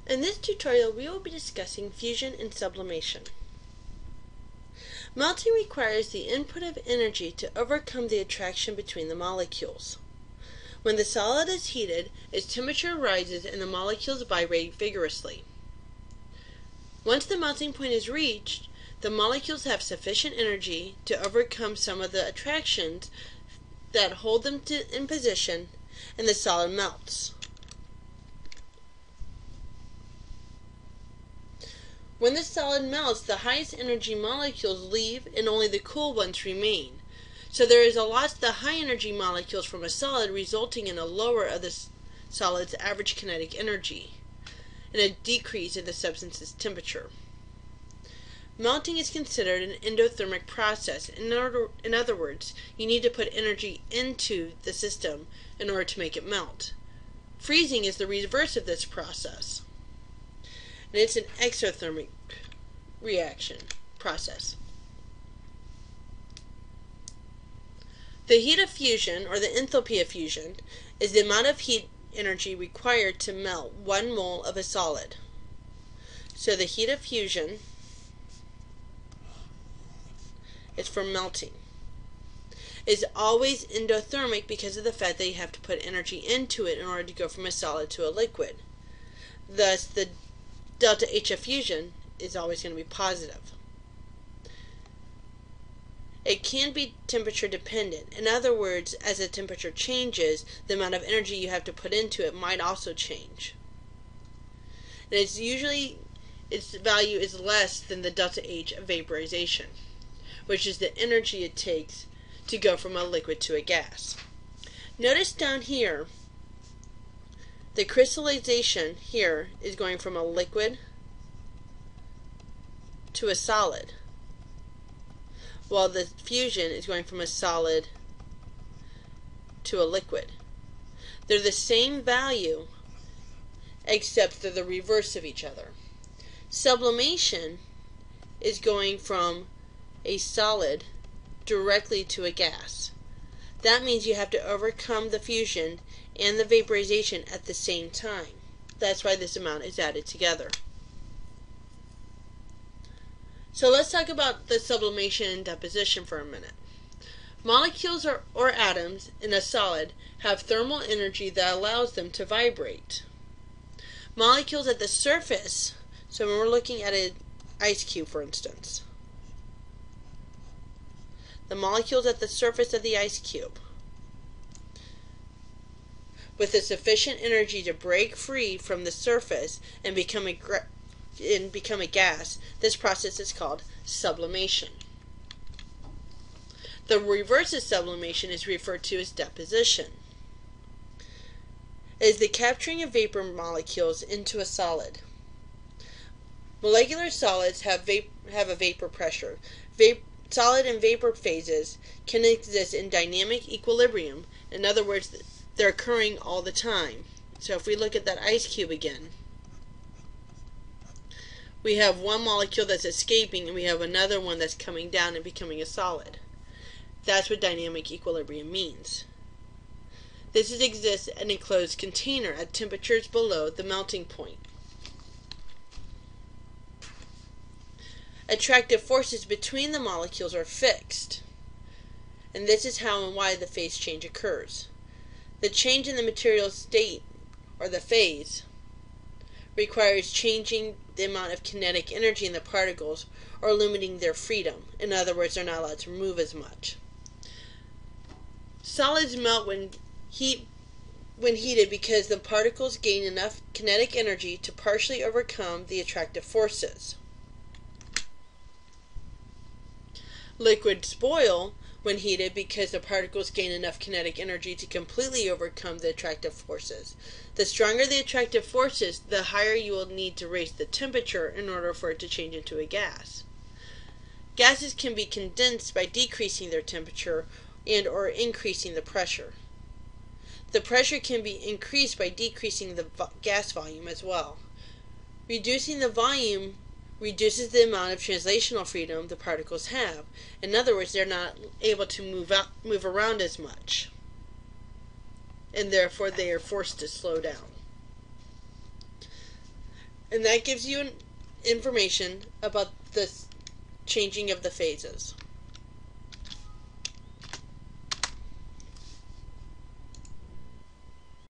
In this tutorial, we will be discussing fusion and sublimation. Melting requires the input of energy to overcome the attraction between the molecules. When the solid is heated, its temperature rises and the molecules vibrate vigorously. Once the melting point is reached, the molecules have sufficient energy to overcome some of the attractions that hold them in position, and the solid melts. When the solid melts, the highest energy molecules leave and only the cool ones remain. So there is a loss of the high energy molecules from a solid, resulting in a lower of the solid's average kinetic energy and a decrease in the substance's temperature. Melting is considered an endothermic process. In other words, you need to put energy into the system in order to make it melt. Freezing is the reverse of this process, and it's an exothermic process. The heat of fusion, or the enthalpy of fusion, is the amount of heat energy required to melt 1 mole of a solid. So the heat of fusion is for melting. It's always endothermic because of the fact that you have to put energy into it in order to go from a solid to a liquid. Thus, the delta H of fusion is always going to be positive. It can be temperature dependent. In other words, as the temperature changes, the amount of energy you have to put into it might also change. And its value is less than the delta H of vaporization, which is the energy it takes to go from a liquid to a gas. Notice down here, the crystallization here is going from a liquid to a solid, while the fusion is going from a solid to a liquid. They're the same value, except they're the reverse of each other. Sublimation is going from a solid directly to a gas. That means you have to overcome the fusion and the vaporization at the same time. That's why this amount is added together. So let's talk about the sublimation and deposition for a minute. Molecules or atoms in a solid have thermal energy that allows them to vibrate. Molecules at the surface, so when we're looking at an ice cube for instance, the molecules at the surface of the ice cube, with the sufficient energy to break free from the surface and become a gas, this process is called sublimation. The reverse of sublimation is referred to as deposition. It is the capturing of vapor molecules into a solid. Molecular solids have a vapor pressure. Solid and vapor phases can exist in dynamic equilibrium. In other words, they're occurring all the time. So if we look at that ice cube again, we have one molecule that's escaping and we have another one that's coming down and becoming a solid. That's what dynamic equilibrium means. This exists in an enclosed container at temperatures below the melting point. Attractive forces between the molecules are fixed, and this is how and why the phase change occurs. The change in the material state, or the phase, requires changing the amount of kinetic energy in the particles or limiting their freedom. In other words, they're not allowed to move as much. Solids melt when heated because the particles gain enough kinetic energy to partially overcome the attractive forces. Liquids boil when heated because the particles gain enough kinetic energy to completely overcome the attractive forces. The stronger the attractive forces, the higher you will need to raise the temperature in order for it to change into a gas. Gases can be condensed by decreasing their temperature and or increasing the pressure. The pressure can be increased by decreasing the gas volume as well. Reducing the volume reduces the amount of translational freedom the particles have. In other words, they're not able to move around as much, and therefore they are forced to slow down. And that gives you information about the changing of the phases.